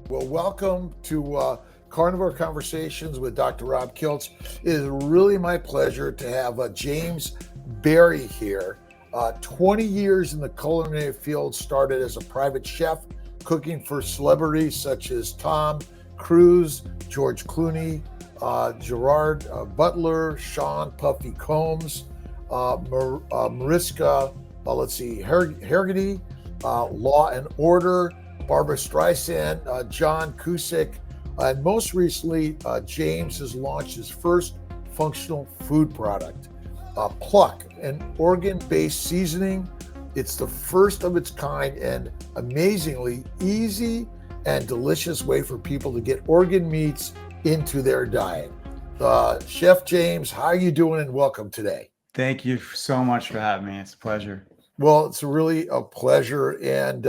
Well, welcome to Carnivore Conversations with Dr. Rob Kiltz. It is really my pleasure to have James Berry here. 20 years in the culinary field, started as a private chef, cooking for celebrities such as Tom Cruise, George Clooney, Gerard Butler, Sean Puffy Combs, Mariska, Hargitay, Law and Order, Barbra Streisand, John Cusack, and most recently, James has launched his first functional food product, Pluck, an organ-based seasoning. It's the first of its kind and amazingly easy and delicious way for people to get organ meats into their diet. Chef James, how are you doing and welcome today? Thank you so much for having me. It's a pleasure. Well, it's really a pleasure. And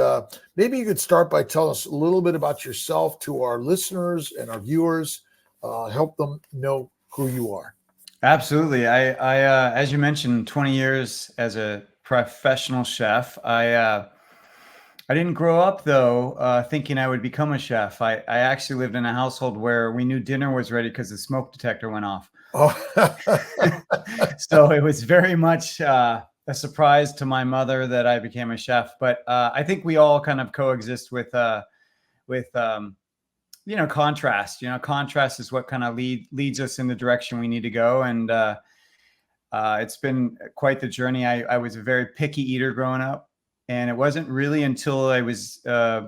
maybe you could start by telling us a little bit about yourself to our listeners and our viewers, help them know who you are. Absolutely. I as you mentioned, 20 years as a professional chef. I didn't grow up, though, thinking I would become a chef. I actually lived in a household where we knew dinner was ready because the smoke detector went off. Oh. So it was very much a surprise to my mother that I became a chef. But I think we all kind of coexist with contrast. Contrast is what kind of leads us in the direction we need to go. And it's been quite the journey. I was a very picky eater growing up. And it wasn't really until I was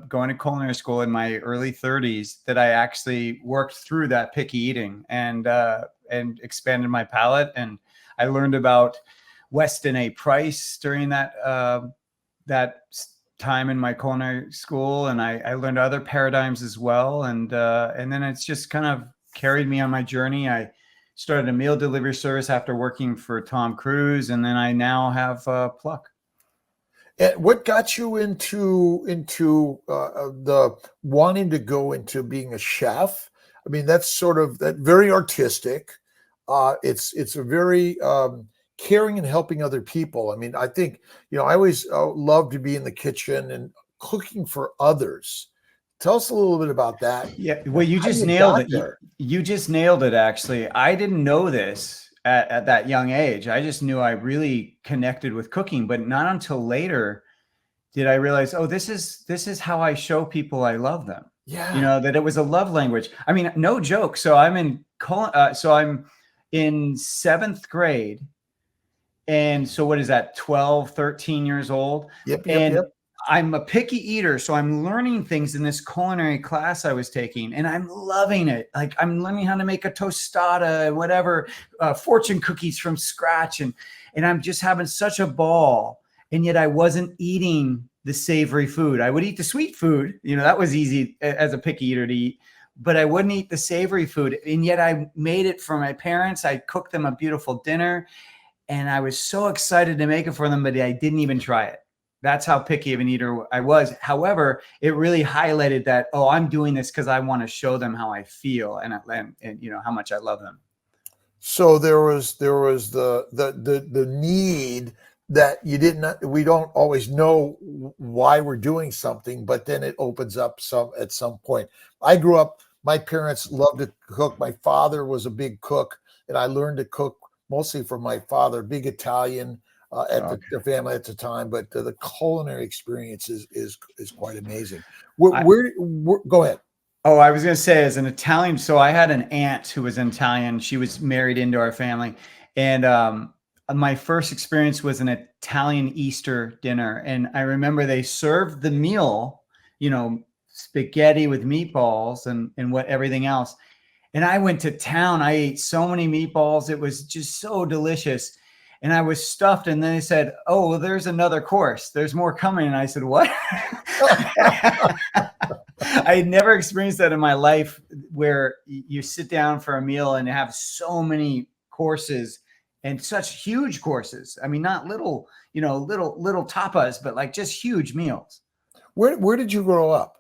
going to culinary school in my early 30s that I actually worked through that picky eating and expanded my palate. And I learned about Weston A. Price during that time in my culinary school, and I learned other paradigms as well. And then it's just kind of carried me on my journey. I started a meal delivery service after working for Tom Cruise, and then I now have Pluck. And what got you into the wanting to go into being a chef? I mean, that's sort of that very artistic. It's a very caring and helping other people. I mean, I think, I always love to be in the kitchen and cooking for others. Tell us a little bit about that. Yeah, well, you just nailed it. You just nailed it, actually. I didn't know this at that young age. I just knew I really connected with cooking, but not until later did I realize, oh, this is how I show people I love them. Yeah. That it was a love language. I mean, no joke. So I'm in 7th grade. And so what is that, 12, 13 years old? Yep. I'm a picky eater. So I'm learning things in this culinary class I was taking, and I'm loving it. Like, I'm learning how to make a tostada, whatever, fortune cookies from scratch. And I'm just having such a ball. And yet I wasn't eating the savory food. I would eat the sweet food. That was easy as a picky eater to eat, but I wouldn't eat the savory food. And yet I made it for my parents. I cooked them a beautiful dinner, and I was so excited to make it for them, but I didn't even try it. That's how picky of an eater I was. However, it really highlighted that, oh, I'm doing this because I want to show them how I feel and how much I love them. So there was the need that we don't always know why we're doing something, but then it opens up at some point. I grew up, my parents loved to cook. My father was a big cook, and I learned to cook mostly from my father, big Italian the family at the time, but the culinary experience is quite amazing. Go ahead. Oh, I was going to say, as an Italian, so I had an aunt who was Italian. She was married into our family. And my first experience was an Italian Easter dinner. And I remember they served the meal, spaghetti with meatballs and everything else. And I went to town. I ate so many meatballs. It was just so delicious. And I was stuffed. And then they said, oh, well, there's another course. There's more coming. And I said, what? I had never experienced that in my life, where you sit down for a meal and have so many courses and such huge courses. I mean, not little tapas, but like just huge meals. Where did you grow up?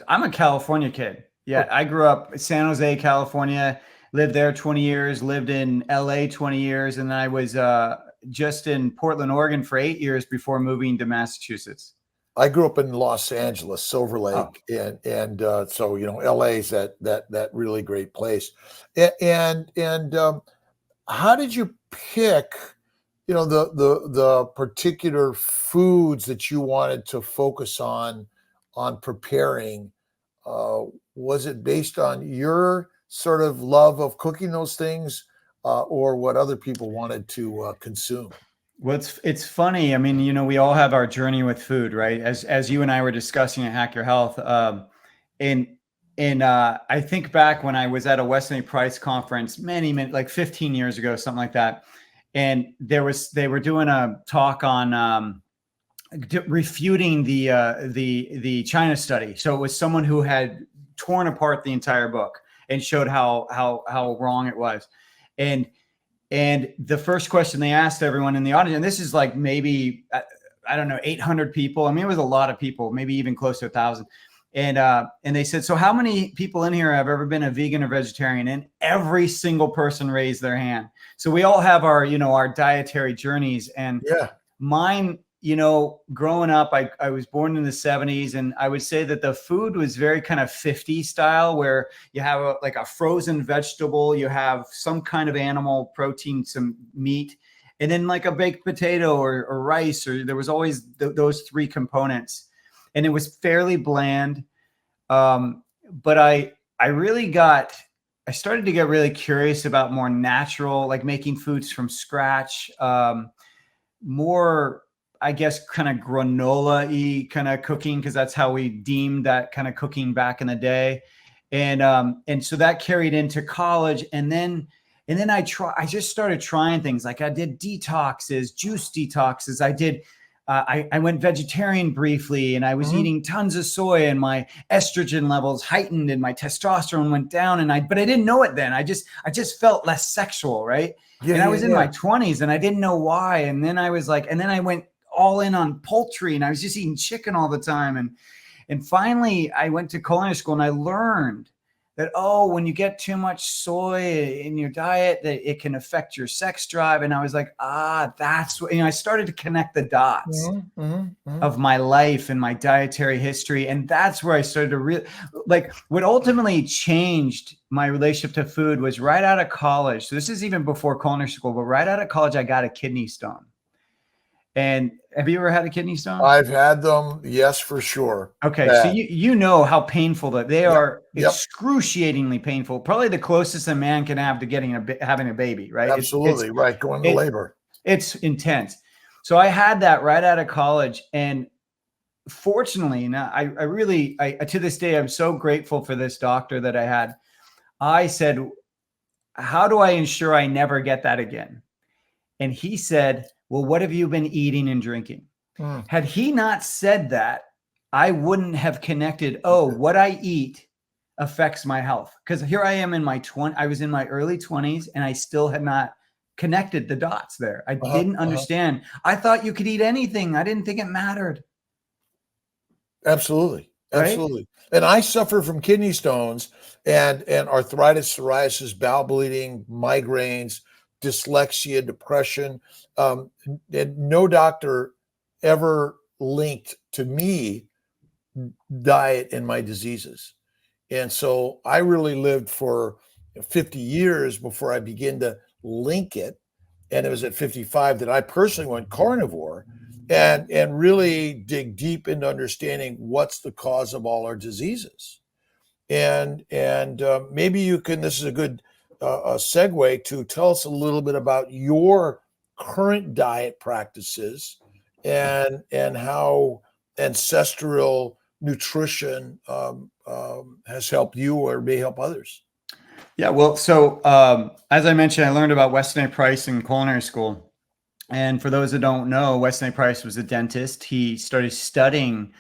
I'm a California kid. Yeah, I grew up in San Jose, California, lived there 20 years, lived in LA 20 years, and then I was just in Portland, Oregon for 8 years before moving to Massachusetts. I grew up in Los Angeles, Silver Oh, Lake, and so LA's that really great place. And how did you pick, the particular foods that you wanted to focus on preparing? Uh, was it based on your sort of love of cooking those things, or what other people wanted to consume? well, it's funny. I mean, we all have our journey with food, right? As you and I were discussing at Hack Your Health, and I think back when I was at a Weston A. Price conference many, like 15 years ago, something like that, and they were doing a talk on refuting the China study. So it was someone who had torn apart the entire book and showed how wrong it was, and the first question they asked everyone in the audience, and this is like maybe, I don't know, 800 people. I mean, it was a lot of people, maybe even close to 1,000. And they said, so how many people in here have ever been a vegan or vegetarian? And every single person raised their hand. So we all have our dietary journeys. And Yeah. mine, growing up, I was born in the 70s, and I would say that the food was very kind of 50s style, where you have a frozen vegetable, you have some kind of animal protein, some meat, and then like a baked potato or rice, or there was always those three components, and it was fairly bland. But I started to get really curious about more natural, like making foods from scratch, more, I guess, kind of granola-y kind of cooking, because that's how we deemed that kind of cooking back in the day. And so that carried into college. And then I just started trying things. Like I did detoxes, juice detoxes. I went vegetarian briefly, and I was eating tons of soy, and my estrogen levels heightened and my testosterone went down. But I didn't know it then. I just felt less sexual. Right. Yeah, and I was in yeah. my 20s, and I didn't know why. And then I was like, and then I went all in on poultry, and I was just eating chicken all the time. And finally I went to culinary school, and I learned that, when you get too much soy in your diet, that it can affect your sex drive. And I was like, that's what, I started to connect the dots of my life and my dietary history. And that's where I started to really, like, what ultimately changed my relationship to food was right out of college. So this is even before culinary school, but right out of college, I got a kidney stone. And have you ever had a kidney stone? I've had them, yes, for sure. Okay, Bad. so you know how painful that they are. Yep. Excruciatingly painful. Probably the closest a man can have to having a baby, right? Absolutely, right. Going to labor. It's intense. So I had that right out of college, and fortunately, now I really to this day, I'm so grateful for this doctor that I had. I said, how do I ensure I never get that again? And he said, well, what have you been eating and drinking? Had he not said that, I wouldn't have connected, what I eat affects my health. Because here I am I was in my early 20s, and I still had not connected the dots there. I didn't understand. I thought you could eat anything. I didn't think it mattered. Absolutely. Right? Absolutely. And I suffer from kidney stones and arthritis, psoriasis, bowel bleeding, migraines, dyslexia, depression. And no doctor ever linked to me diet and my diseases. And so I really lived for 50 years before I began to link it. And it was at 55 that I personally went carnivore and really dig deep into understanding what's the cause of all our diseases. And maybe you can, this is a good segue to tell us a little bit about your current diet practices and how ancestral nutrition has helped you or may help others. Yeah, well, so as I mentioned, I learned about Weston A. Price in culinary school. And for those that don't know, Weston A. Price was a dentist. He started studying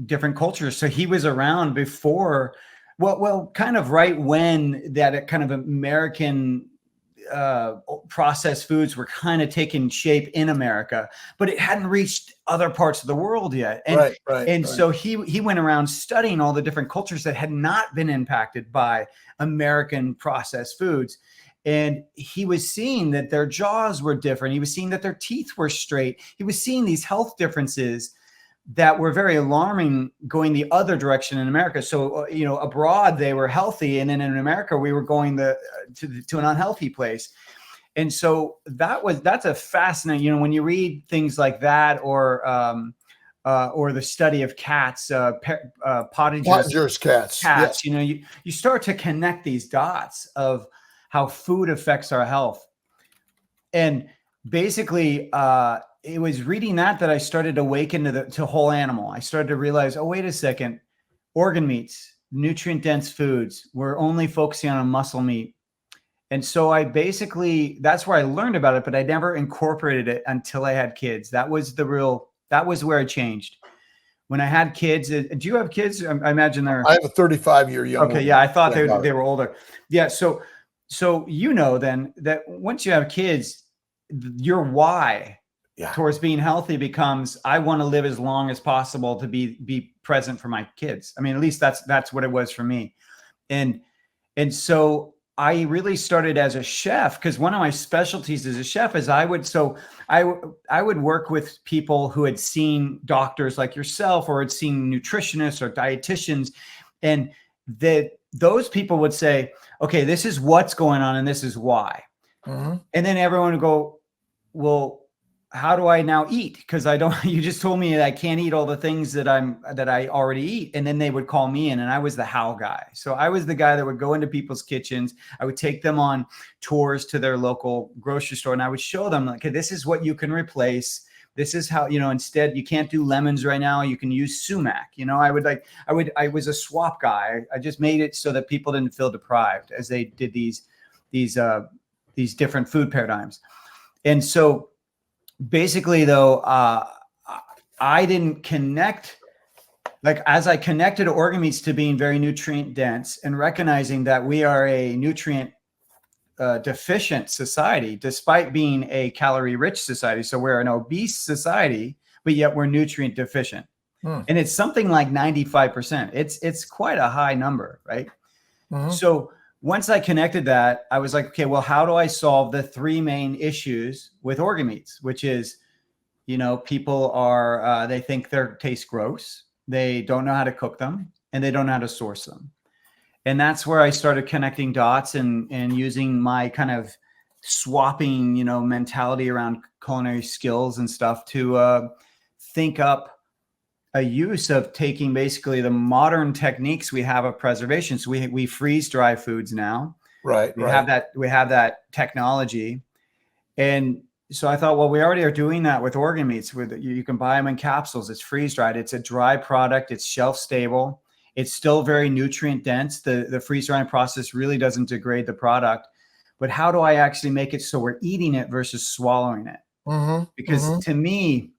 different cultures. So he was around before, well, kind of right when that kind of American processed foods were kind of taking shape in America, but it hadn't reached other parts of the world yet. And right. So he went around studying all the different cultures that had not been impacted by American processed foods. And he was seeing that their jaws were different. He was seeing that their teeth were straight. He was seeing these health differences that were very alarming, going the other direction in America. So, abroad they were healthy, and then in America we were going to an unhealthy place. And so that's a fascinating, when you read things like that, or the study of cats, Pottinger's cats, yes. You start to connect these dots of how food affects our health. And basically, it was reading that I started to awaken to whole animal. I started to realize, oh, wait a second, organ meats, nutrient dense foods. We're only focusing on muscle meat. And so that's where I learned about it, but I never incorporated it until I had kids. That was where I changed. When I had kids, do you have kids? I imagine they're. I have a 35-year young. Okay, yeah, I thought they were older. Yeah, so then that once you have kids, your why towards being healthy becomes, I want to live as long as possible to be present for my kids. I mean, at least that's what it was for me, and so I really started as a chef, because one of my specialties as a chef is I would work with people who had seen doctors like yourself, or had seen nutritionists or dietitians, and those people would say, okay, this is what's going on and this is why. Mm-hmm. And then everyone would go, well, how do I now eat? Because you just told me that I can't eat all the things that I already eat. And then they would call me in, and I was the how guy. So I was the guy that would go into people's kitchens. I would take them on tours to their local grocery store, and I would show them, like, okay, this is what you can replace. This is how, instead, you can't do lemons right now. You can use sumac. I was a swap guy. I just made it so that people didn't feel deprived as they did these different food paradigms. And so basically, though, I didn't connect, as I connected organ meats to being very nutrient dense, and recognizing that we are a nutrient deficient society, despite being a calorie rich society. So we're an obese society, but yet we're nutrient deficient. And it's something like 95%. It's quite a high number, right? Mm-hmm. So once I connected that, I was like, okay, well, how do I solve the three main issues with organ meats, which is, people are, they think they taste gross. They don't know how to cook them, and they don't know how to source them. And that's where I started connecting dots and using my kind of swapping, mentality around culinary skills and stuff to think up a use of taking basically the modern techniques we have of preservation. So we freeze dry foods now. Right. We have that technology. And so I thought, well, we already are doing that with organ meats. You can buy them in capsules. It's freeze dried. It's a dry product. It's shelf stable. It's still very nutrient dense. The freeze drying process really doesn't degrade the product. But how do I actually make it so we're eating it versus swallowing it? Mm-hmm. Because to me,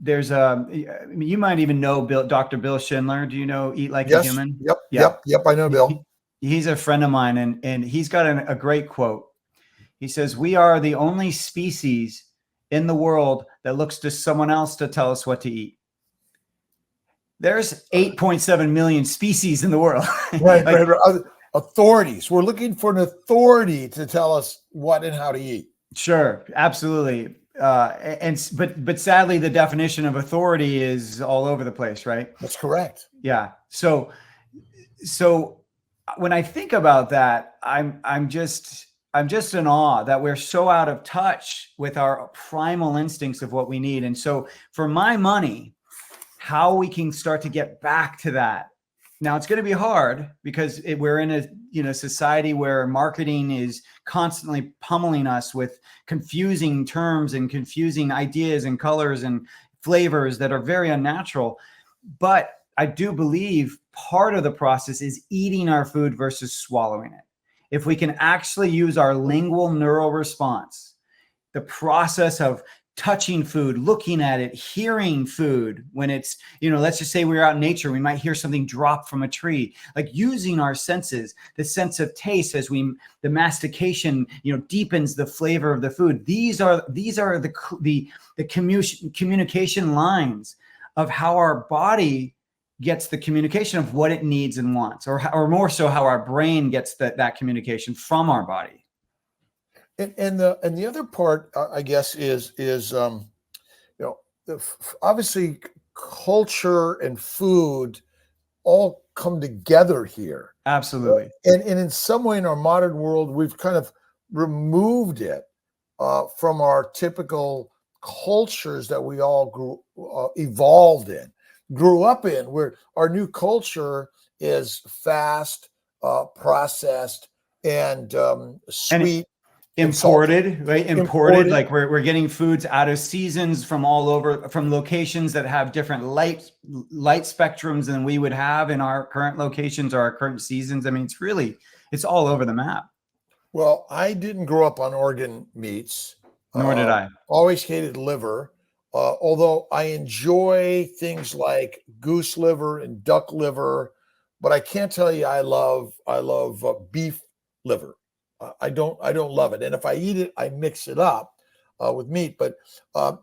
there's you might even know Dr. Bill Schindler. Do you know Eat Like a Human? Yep. I know Bill. He's a friend of mine, and he's got a great quote. He says, "We are the only species in the world that looks to someone else to tell us what to eat." There's 8.7 million species in the world. Right. Authorities. We're looking for an authority to tell us what and how to eat. Sure, absolutely. But sadly, the definition of authority is all over the place, right? That's correct. Yeah. So when I think about that, I'm just in awe that we're so out of touch with our primal instincts of what we need. And so for my money, how we can start to get back to that. Now, it's going to be hard because we're in a society where marketing is constantly pummeling us with confusing terms and confusing ideas and colors and flavors that are very unnatural. But I do believe part of the process is eating our food versus swallowing it. If we can actually use our lingual neural response, the process of touching food, looking at it, hearing food when it's, let's just say we're out in nature, we might hear something drop from a tree, like using our senses, the sense of taste as the mastication, deepens the flavor of the food. These are the communication lines of how our body gets the communication of what it needs and wants, or more so how our brain gets that communication from our body. And the other part, I guess, is obviously culture and food all come together here. Absolutely. And in some way in our modern world, we've kind of removed it from our typical cultures that we all grew up in, where our new culture is fast, processed, and sweet. Imported, right? Imported. Like we're getting foods out of seasons from all over, from locations that have different light spectrums than we would have in our current locations or our current seasons. I mean, it's all over the map. Well, I didn't grow up on organ meats. Nor did I. Always hated liver. Although I enjoy things like goose liver and duck liver, but I can't tell you I love beef liver. I don't love it, and if I eat it, I mix it up with meat. But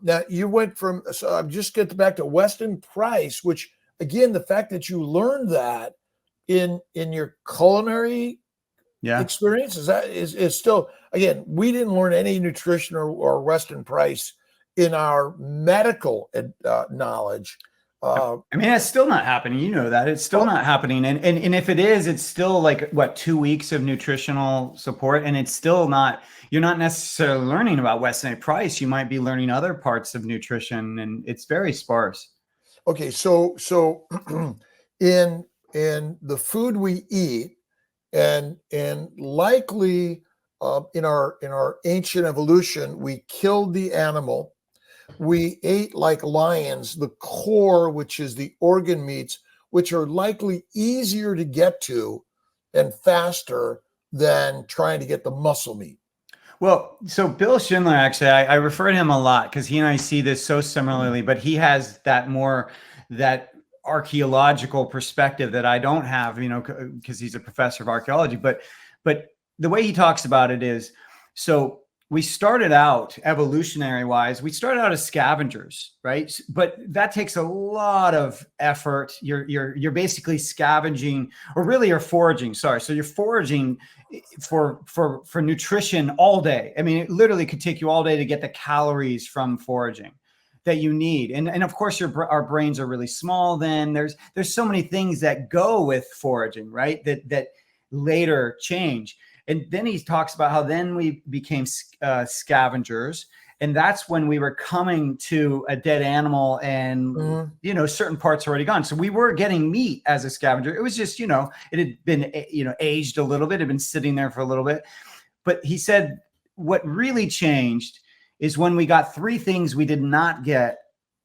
now you went from, so I'm just getting back to Weston Price, which again, the fact that you learned that in your culinary experience is still, again, we didn't learn any nutrition or Weston Price in our medical knowledge. I mean, it's still not happening. You know that it's still not happening. And if it is, it's still like 2 weeks of nutritional support. And it's still not, you're not necessarily learning about Weston Price. You might be learning other parts of nutrition, and it's very sparse. Okay. So in the food we eat, and likely in our ancient evolution, we killed the animal. We ate like lions, the core, which is the organ meats, which are likely easier to get to and faster than trying to get the muscle meat. Well, so Bill Schindler, actually, I refer to him a lot because he and I see this so similarly, but he has that archaeological perspective that I don't have, because he's a professor of archaeology. But the way he talks about it is, so we started out evolutionary wise, we started out as scavengers, right? But that takes a lot of effort. You're basically scavenging, or really you're foraging. Sorry. So you're foraging for nutrition all day. I mean, it literally could take you all day to get the calories from foraging that you need. And of course our brains are really small. Then there's so many things that go with foraging, right? That later change. And then he talks about how then we became scavengers. And that's when we were coming to a dead animal and, certain parts already gone. So we were getting meat as a scavenger. It was just, it had been, aged a little bit, it had been sitting there for a little bit. But he said what really changed is when we got three things we did not get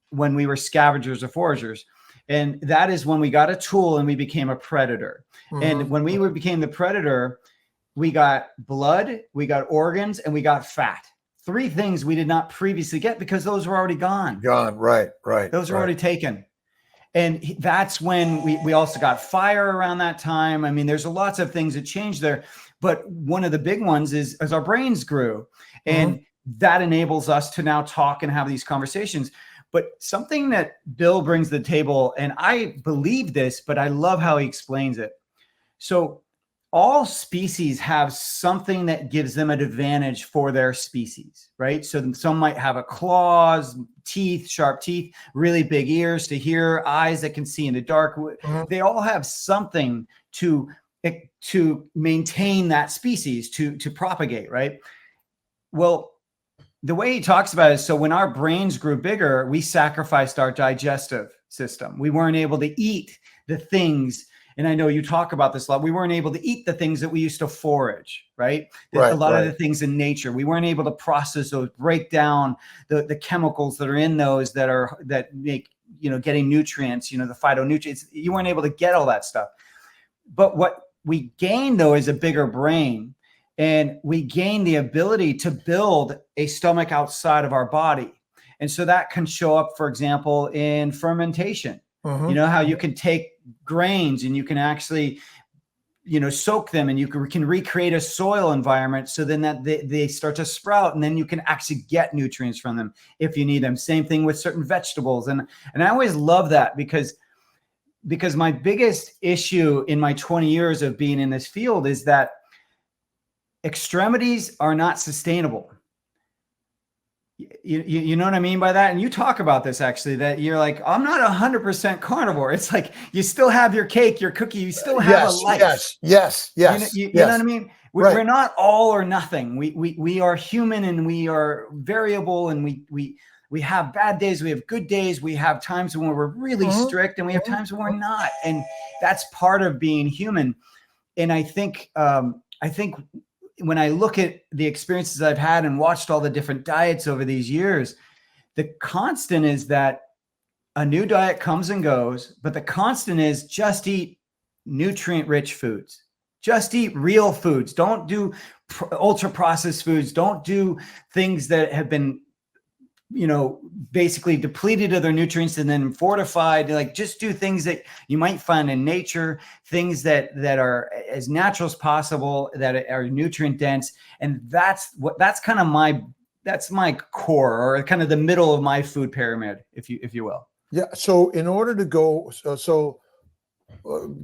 when we were scavengers or foragers. And that is when we got a tool and we became a predator. And when we became the predator, we got blood, we got organs, and we got fat. Three things we did not previously get because those were already gone. Right. Those were already taken. And that's when we also got fire around that time. I mean, there's lots of things that changed there. But one of the big ones is as our brains grew. And that enables us to now talk and have these conversations. But something that Bill brings to the table, and I believe this, but I love how he explains it. So all species have something that gives them an advantage for their species, right? So some might have claws, teeth, sharp teeth, really big ears to hear, eyes that can see in the dark. They all have something to maintain that species, to propagate, right? Well, the way he talks about it is, so when our brains grew bigger, we sacrificed our digestive system. We weren't able to eat the things. And I know you talk about this a lot. We weren't able to eat the things that we used to forage, right? A lot of the things in nature, we weren't able to process those, break down the chemicals that are in those that make, getting nutrients, the phytonutrients. You weren't able to get all that stuff. But what we gained, though, is a bigger brain. And we gain the ability to build a stomach outside of our body. And so that can show up, for example, in fermentation. You know how you can take grains and you can actually, soak them, and you can recreate a soil environment so then that they start to sprout, and then you can actually get nutrients from them if you need them. Same thing with certain vegetables. And I always love that because my biggest issue in my 20 years of being in this field is that extremities are not sustainable. You know what I mean by that? And you talk about this actually, that you're like, I'm not 100% carnivore. It's like, you still have your cake, your cookie, you still have a life. Yes. You know what I mean? Right. We're not all or nothing. We are human, and we are variable, and we have bad days, we have good days, we have times when we're really strict, and we have times when we're not. And that's part of being human. And I think when I look at the experiences I've had and watched all the different diets over these years, the constant is that a new diet comes and goes, but the constant is just eat nutrient-rich foods. Just eat real foods. Don't do ultra-processed foods. Don't do things that have been, basically depleted of their nutrients and then fortified. Like, just do things that you might find in nature, things that are as natural as possible, that are nutrient dense. And that's kind of my core, or kind of the middle of my food pyramid, if you will. Yeah. So in order to go,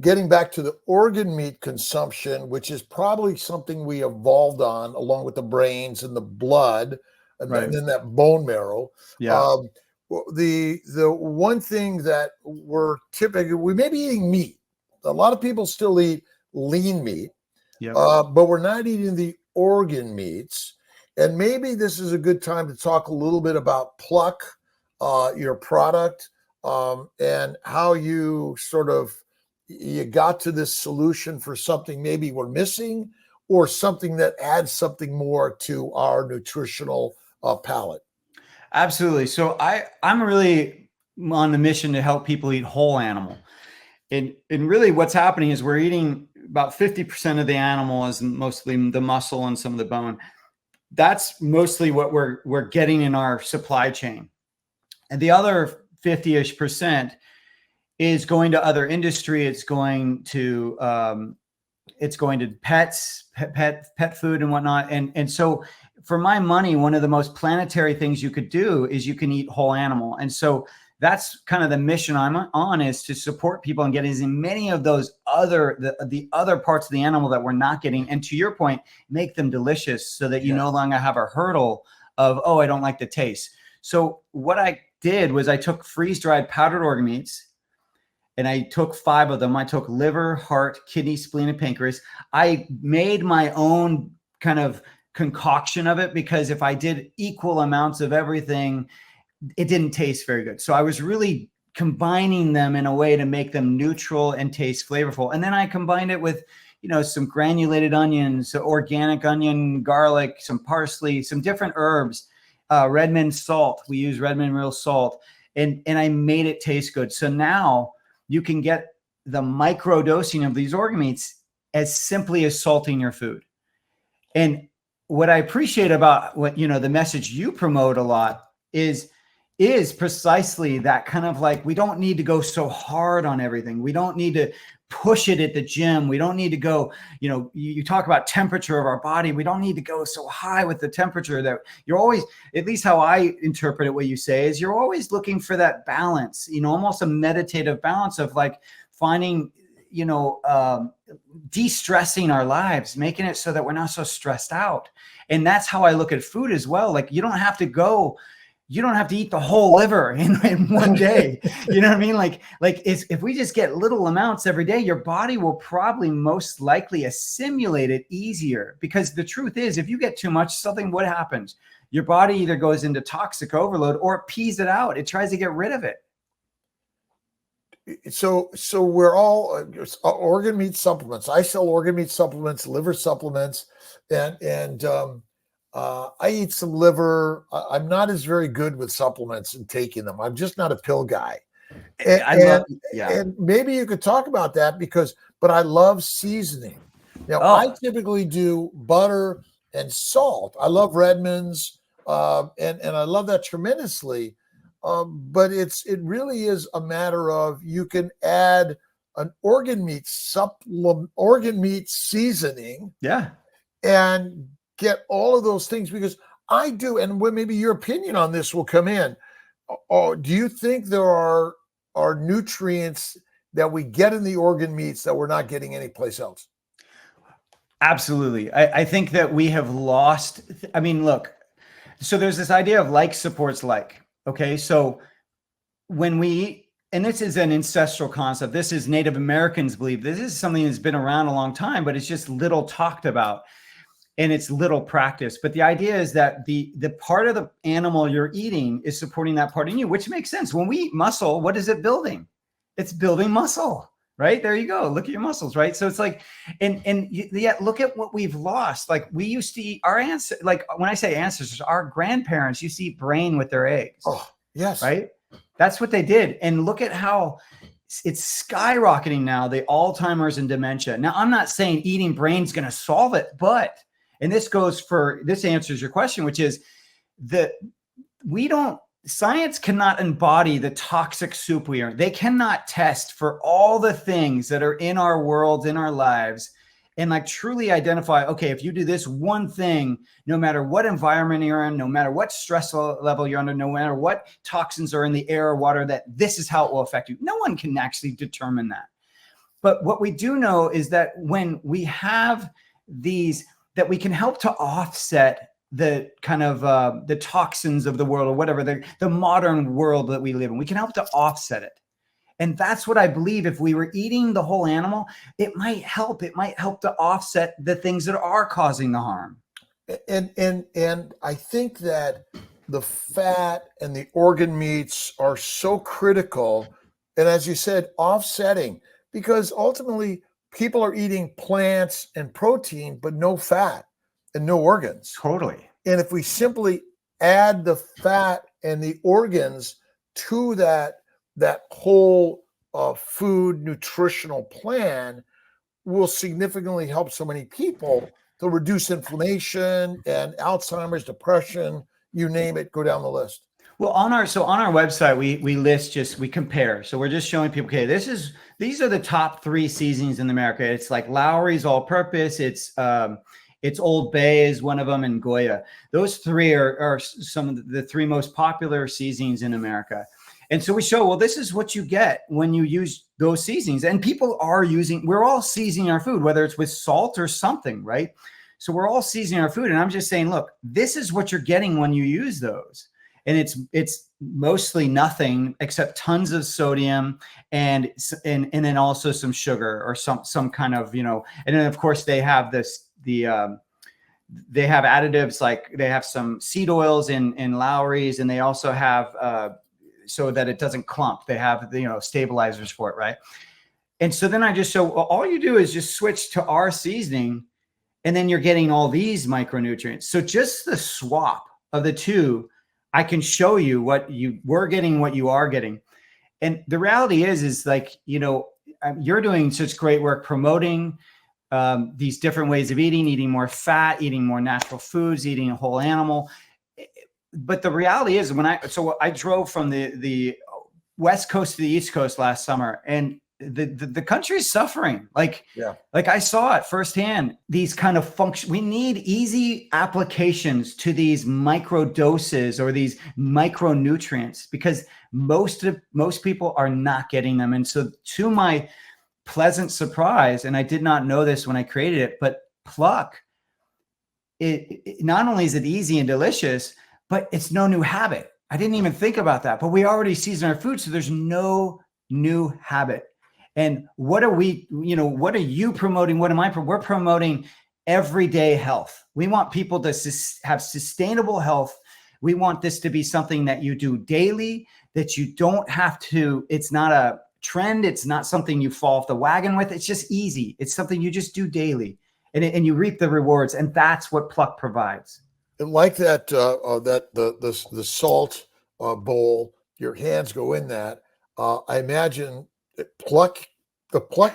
getting back to the organ meat consumption, which is probably something we evolved on, along with the brains and the blood, and then that bone marrow. Yeah. The one thing that we may be eating meat. A lot of people still eat lean meat, but we're not eating the organ meats. And maybe this is a good time to talk a little bit about Pluck, your product, and how you you got to this solution for something maybe we're missing, or something that adds something more to our nutritional palate. Absolutely. So I'm really on the mission to help people eat whole animal. And really what's happening is we're eating about 50% of the animal is mostly the muscle and some of the bone. That's mostly what we're getting in our supply chain. And the other 50-ish% is going to other industry. It's going to pets, pet food and whatnot. And so for my money, one of the most planetary things you could do is you can eat whole animal. And so that's kind of the mission I'm on, is to support people and get as many of those the other parts of the animal that we're not getting. And to your point, make them delicious so that you no longer have a hurdle of, oh, I don't like the taste. So what I did was I took freeze-dried powdered organ meats, and I took 5 of them. I took liver, heart, kidney, spleen, and pancreas. I made my own kind of concoction of it, because if I did equal amounts of everything, it didn't taste very good. So I was really combining them in a way to make them neutral and taste flavorful. And then I combined it with, some granulated onions, organic onion, garlic, some parsley, some different herbs, Redmond salt. We use Redmond real salt, and I made it taste good. So now you can get the micro dosing of these organ meats as simply as salting your food. And what I appreciate about the message you promote a lot is precisely that kind of like, we don't need to go so hard on everything. We don't need to push it at the gym. We don't need to go, you talk about temperature of our body. We don't need to go so high with the temperature. That you're always, at least how I interpret it, what you say is you're always looking for that balance, almost a meditative balance of like finding, de-stressing our lives, making it so that we're not so stressed out. And that's how I look at food as well. Like, you don't have to eat the whole liver in one day. You know what I mean? Like if we just get little amounts every day, your body will probably most likely assimilate it easier. Because the truth is, if you get too much something, what happens? Your body either goes into toxic overload or it pees it out. It tries to get rid of it. So we're all organ meat supplements. I sell organ meat supplements, liver supplements, and I eat some liver. I'm not as very good with supplements and taking them. I'm just not a pill guy. And maybe you could talk about that, but I love seasoning. Now, I typically do butter and salt. I love Redmond's, and I love that tremendously. But it really is a matter of, you can add an organ meat seasoning, and get all of those things, because I do. And maybe your opinion on this will come in. Do you think there are nutrients that we get in the organ meats that we're not getting anyplace else? Absolutely. I think that we have lost. I mean, look, So there's this idea of like supports like. Okay, so when we, and this is an ancestral concept, this is Native Americans believe, this is something that's been around a long time, but it's just little talked about and it's little practiced. But the idea is that the part of the animal you're eating is supporting that part in you, which makes sense. When we eat muscle, what is it building? It's building muscle, right? There you go. Look at your muscles, right? So it's like, and yet look at what we've lost. Like we used to eat our ancestors, like when I say ancestors, our grandparents used to eat brain with their eggs. Oh, yes. Right? That's what they did. And look at how it's skyrocketing now, the Alzheimer's and dementia. Now, I'm not saying eating brain's going to solve it, but, and this answers your question, which is that science cannot embody the toxic soup we are. They cannot test for all the things that are in our world, in our lives, and like truly identify, okay, if you do this one thing, no matter what environment you're in, no matter what stress level you're under, no matter what toxins are in the air or water, that this is how it will affect you. No one can actually determine that. But what we do know is that when we have these, that we can help to offset the kind of the toxins of the world or whatever, the modern world that we live in, we can help to offset it. And that's what I believe. If we were eating the whole animal, it might help. It might help to offset the things that are causing the harm. And I think that the fat and the organ meats are so critical. And as you said, offsetting, because ultimately people are eating plants and protein, but no fat and no organs. Totally. And if we simply add the fat and the organs to that whole food nutritional plan, will significantly help so many people to reduce inflammation and Alzheimer's, depression, you name it, go down the list. Well, on our website, we list we compare. So we're just showing people, okay, these are the top 3 seasonings in America. It's like Lowry's all purpose. It's Old Bay is one of them, and Goya. Those 3 are some of the 3 most popular seasonings in America. And so we show, well, this is what you get when you use those seasonings. And people are we're all seasoning our food, whether it's with salt or something, right? So we're all seasoning our food. And I'm just saying, look, this is what you're getting when you use those. And it's mostly nothing except tons of sodium and then also some sugar or some kind of, and then of course they have they have additives, like they have some seed oils in Lowry's, and they also have, so that it doesn't clump. They have, stabilizers for it, right? And so then I just show, well, all you do is just switch to our seasoning, and then you're getting all these micronutrients. So just the swap of the two, I can show you what you were getting, what you are getting. And the reality is like, you're doing such great work promoting these different ways of eating more fat, eating more natural foods, eating a whole animal. But the reality is, I drove from the West Coast to the East Coast last summer, and the country is suffering. Like I saw it firsthand. These kind of we need easy applications to these micro doses or these micronutrients, because most people are not getting them. And so, to my pleasant surprise, and I did not know this when I created it, but Pluck, it not only is it easy and delicious, but it's no new habit. I didn't even think about that, but we already season our food, so there's no new habit. And what are you promoting? What am I promoting? We're promoting everyday health. We want people to have sustainable health. We want this to be something that you do daily, that you don't have to, it's not a trend. It's not something you fall off the wagon with. It's just easy. It's something you just do daily, and you reap the rewards. And that's what Pluck provides. Like that, the salt bowl, your hands go in that. I imagine the Pluck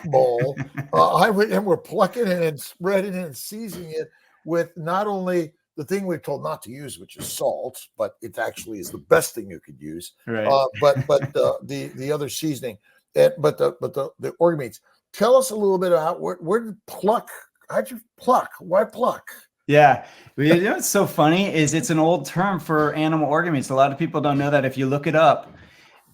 bowl. And we're plucking it and spreading it and seasoning it with not only the thing we're told not to use, which is salt, but it actually is the best thing you could use. Right. But the other seasoning, but the organ meats. Tell us a little bit about where did Pluck? How'd you pluck? Why Pluck? Yeah. What's so funny is it's an old term for animal organ meats. A lot of people don't know that. If you look it up,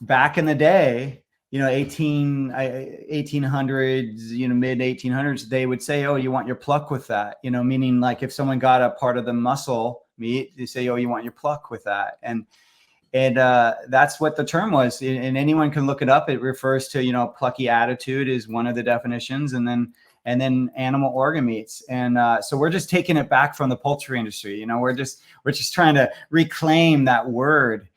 back in the day, 1800s, mid 1800s, they would say, oh, you want your pluck with that, meaning like if someone got a part of the muscle meat, they say, oh, you want your pluck with that. And that's what the term was. And anyone can look it up. It refers to, plucky attitude is one of the definitions. And then animal organ meats. And so we're just taking it back from the poultry industry. We're just trying to reclaim that word.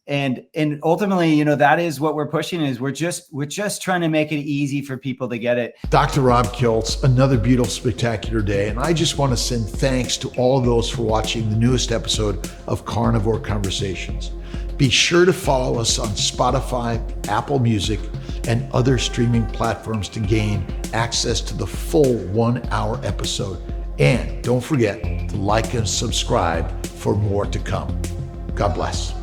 And ultimately, that is what we're pushing is we're just trying to make it easy for people to get it. Dr. Rob Kiltz, another beautiful, spectacular day. And I just want to send thanks to all those for watching the newest episode of Carnivore Conversations. Be sure to follow us on Spotify, Apple Music, and other streaming platforms to gain access to the full 1 hour episode. And don't forget to like and subscribe for more to come. God bless.